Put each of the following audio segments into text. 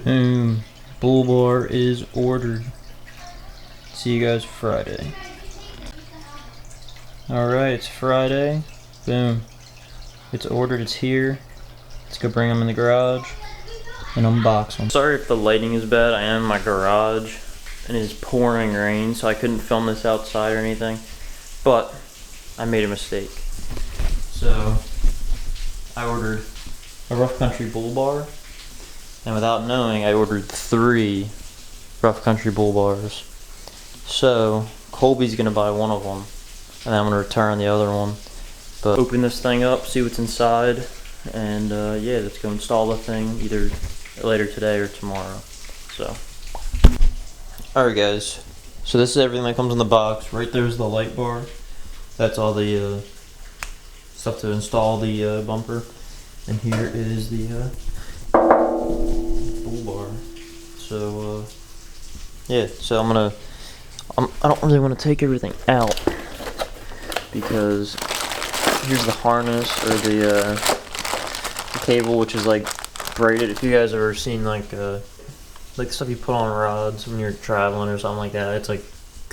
Boom. Bull bar is ordered. See you guys Friday. Alright, it's Friday. Boom. It's ordered, it's here. Let's go bring them in the garage and unbox them. Sorry if the lighting is bad. I am in my garage and it is pouring rain, so I couldn't film this outside or anything. But I made a mistake. So I ordered a Rough Country Bull Bar, and without knowing, I ordered 3 Rough Country Bull Bars. So Colby's gonna buy one of them, and then I'm gonna return the other one. But open this thing up, see what's inside, and yeah, let's go install the thing either later today or tomorrow. So, alright guys, so this is everything that comes in the box. Right there's the light bar. That's all the stuff to install the bumper. And here is the bull bar. So yeah, so I don't really want to take everything out because here's the harness, or the cable, which is like braided. If you guys ever seen like the stuff you put on rods when you're traveling or something like that, it's like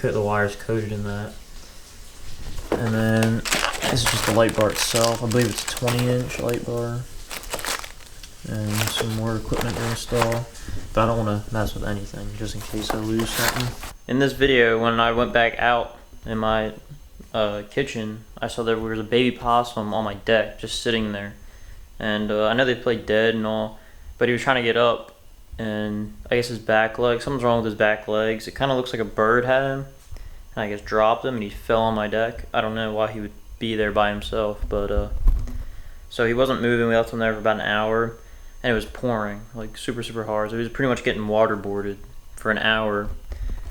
the wire's coated in that. And then this is just the light bar itself. I believe it's a 20-inch light bar. And some more equipment to install. But I don't want to mess with anything, just in case I lose something. In this video, when I went back out in my kitchen, I saw there was a baby possum on my deck, just sitting there. And I know they play dead and all, but he was trying to get up, and I guess his back leg, something's wrong with his back legs. It kind of looks like a bird had him, and I guess dropped him, and he fell on my deck. I don't know why he would be there by himself, but so he wasn't moving. We left him there for about an hour, and it was pouring like super hard. So he was pretty much getting waterboarded for an hour,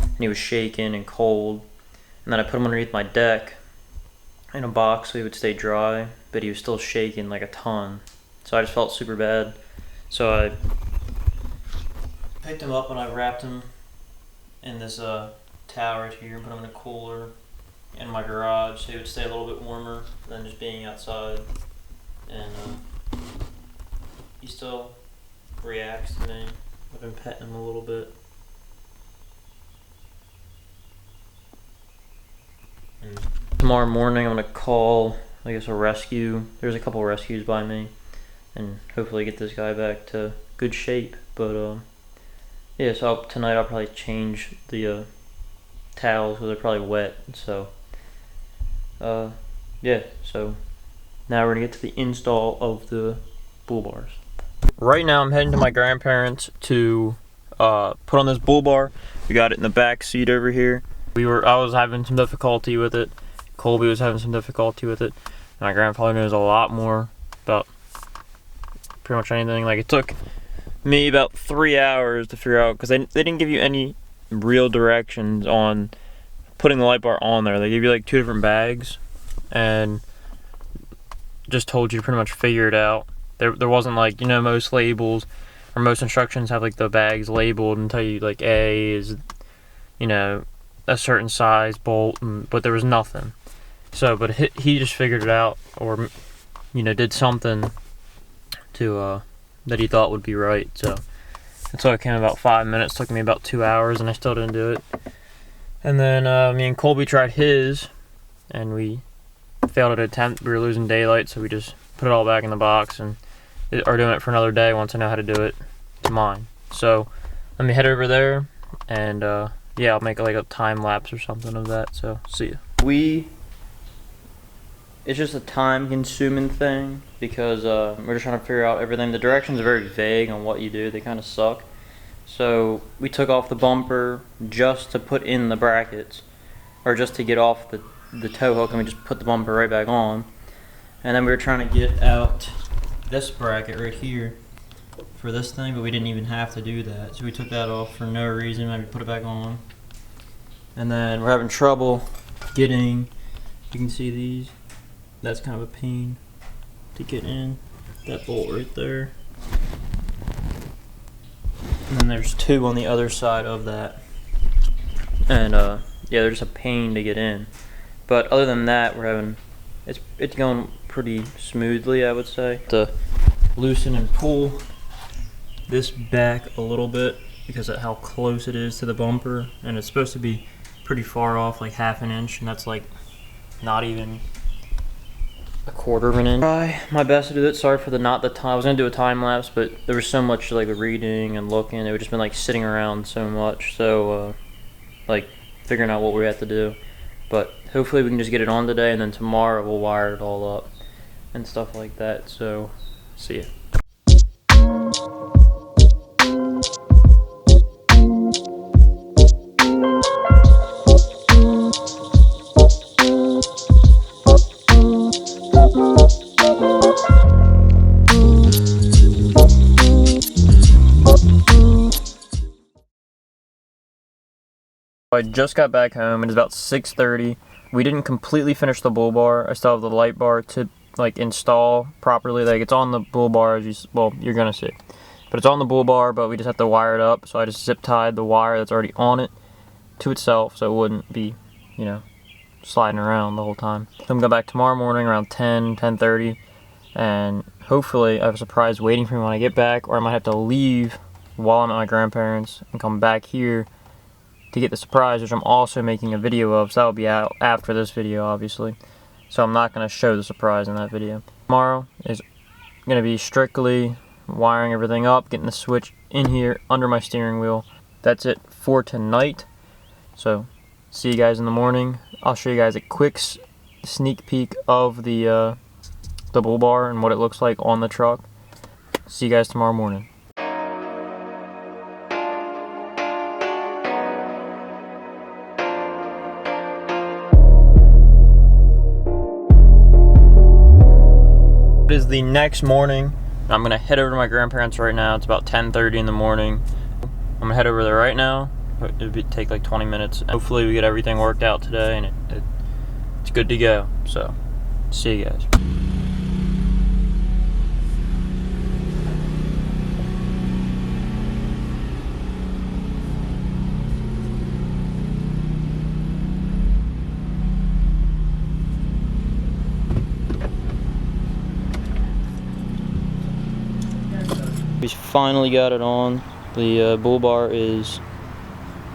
and he was shaking and cold. And then I put him underneath my deck in a box so he would stay dry, but he was still shaking like a ton. So I just felt super bad. So I picked him up and I wrapped him in this towel right here, put him in a cooler in my garage so he would stay a little bit warmer than just being outside. And he still reacts to me. I've been petting him a little bit. And tomorrow morning I'm gonna call, I guess, a rescue. There's a couple rescues by me, and hopefully get this guy back to good shape. But yeah, so tonight I'll probably change the towels because they're probably wet. So yeah, so now we're gonna get to the install of the bull bars. Right now I'm heading to my grandparents to put on this bull bar. We got it in the back seat over here. I was having some difficulty with it. Colby was having some difficulty with it. My grandfather knows a lot more about pretty much anything. Like, it took me about 3 hours to figure out, because they didn't give you any real directions on putting the light bar on there. They gave you like 2 different bags and just told you to pretty much figure it out. There wasn't like, you know, most labels or most instructions have like the bags labeled and tell you like A is, you know, a certain size bolt, but there was nothing. So, but he just figured it out, or, you know, did something to that he thought would be right. So it took him about 5 minutes. Took me about 2 hours, and I still didn't do it. And then me and Colby tried his, and we failed at an attempt. We were losing daylight, so we just put it all back in the box and are doing it for another day once I know how to do it to mine. So let me head over there, and yeah, I'll make like a time lapse or something of that. So see ya. It's just a time consuming thing because we're just trying to figure out everything. The directions are very vague on what you do. They kind of suck. So we took off the bumper just to put in the brackets, or just to get off the tow hook, and we just put the bumper right back on. And then we were trying to get out this bracket right here for this thing, but we didn't even have to do that. So we took that off for no reason, maybe put it back on. And then we're having trouble getting, you can see these, that's kind of a pain to get in, that bolt right there. And then there's 2 on the other side of that. And yeah, they're just a pain to get in. But other than that, we're having, it's going pretty smoothly, I would say. To loosen and pull this back a little bit because of how close it is to the bumper, and it's supposed to be pretty far off, like half an inch, and that's like not even a quarter of an inch. Try my best to do it. Sorry for the time. I was gonna do a time lapse, but there was so much like reading and looking. It would just been like sitting around so much. So like figuring out what we have to do. But hopefully we can just get it on today, and then tomorrow we'll wire it all up and stuff like that. So see ya. I just got back home and it's about 6:30. We didn't completely finish the bull bar. I still have the light bar to like install properly. Like it's on the bull bar, as you're gonna see, but it's on the bull bar. But we just have to wire it up. So I just zip tied the wire that's already on it to itself, so it wouldn't be, you know, sliding around the whole time. So I'm gonna go back tomorrow morning around 10:30, and hopefully I have a surprise waiting for me when I get back, or I might have to leave while I'm at my grandparents and come back here to get the surprise, which I'm also making a video of, so that'll be out after this video, obviously. So I'm not going to show the surprise in that video. Tomorrow is going to be strictly wiring everything up, getting the switch in here under my steering wheel. That's it for tonight. So see you guys in the morning. I'll show you guys a quick sneak peek of the bull bar and what it looks like on the truck. See you guys tomorrow morning. It is the next morning. I'm gonna head over to my grandparents right now. It's about 10:30 in the morning. I'm gonna head over there right now. It'll take like 20 minutes. Hopefully we get everything worked out today and it's good to go. So, see you guys. We finally got it on. The bull bar is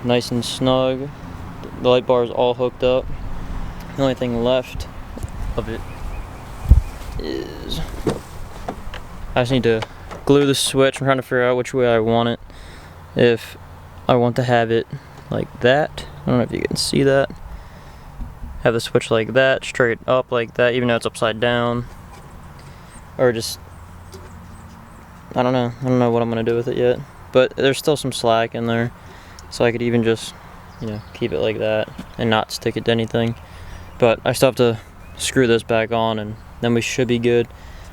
nice and snug. The light bar is all hooked up. The only thing left of it is I just need to glue the switch. I'm trying to figure out which way I want it. If I want to have it like that, I don't know if you can see that. Have the switch like that, straight up like that, even though it's upside down, or just I don't know what I'm gonna do with it yet, but there's still some slack in there, so I could even just, you know, keep it like that and not stick it to anything. But I still have to screw this back on, and then we should be good.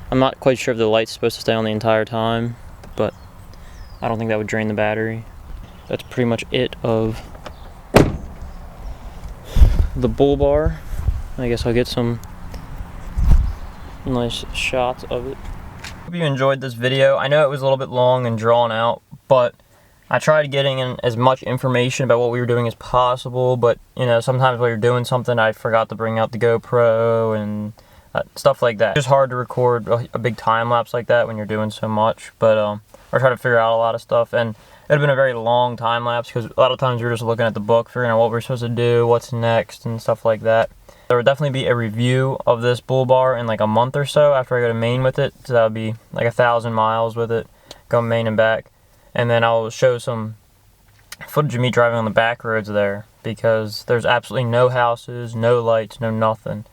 I'm not quite sure if the light's supposed to stay on the entire time, but I don't think that would drain the battery. That's pretty much it of the bull bar. I guess I'll get some nice shots of it. Hope you enjoyed this video. I know it was a little bit long and drawn out, but I tried getting in as much information about what we were doing as possible, but you know, sometimes while you're doing something, I forgot to bring out the GoPro and stuff like that. It's just hard to record a big time lapse like that when you're doing so much, but I tried to figure out a lot of stuff, and it would have been a very long time lapse because a lot of times you're just looking at the book, figuring out what we're supposed to do, what's next, and stuff like that. There will definitely be a review of this bull bar in like a month or so after I go to Maine with it. So that would be like 1,000 miles with it, going Maine and back. And then I'll show some footage of me driving on the back roads there, because there's absolutely no houses, no lights, no nothing.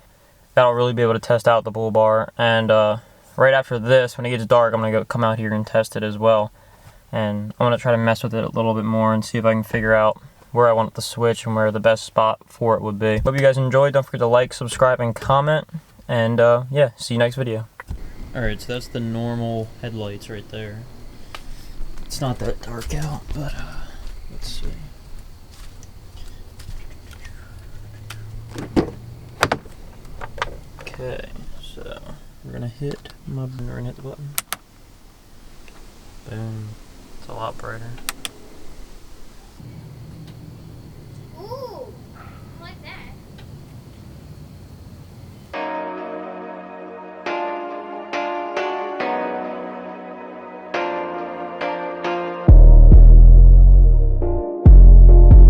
That'll really be able to test out the bull bar. And right after this, when it gets dark, I'm going to come out here and test it as well. And I'm going to try to mess with it a little bit more and see if I can figure out where I want the switch and where the best spot for it would be. Hope you guys enjoyed. Don't forget to like, subscribe, and comment. And yeah, see you next video. Alright, so that's the normal headlights right there. It's not that dark out, but let's see. Okay, so we're gonna hit the button. Boom. It's a lot brighter.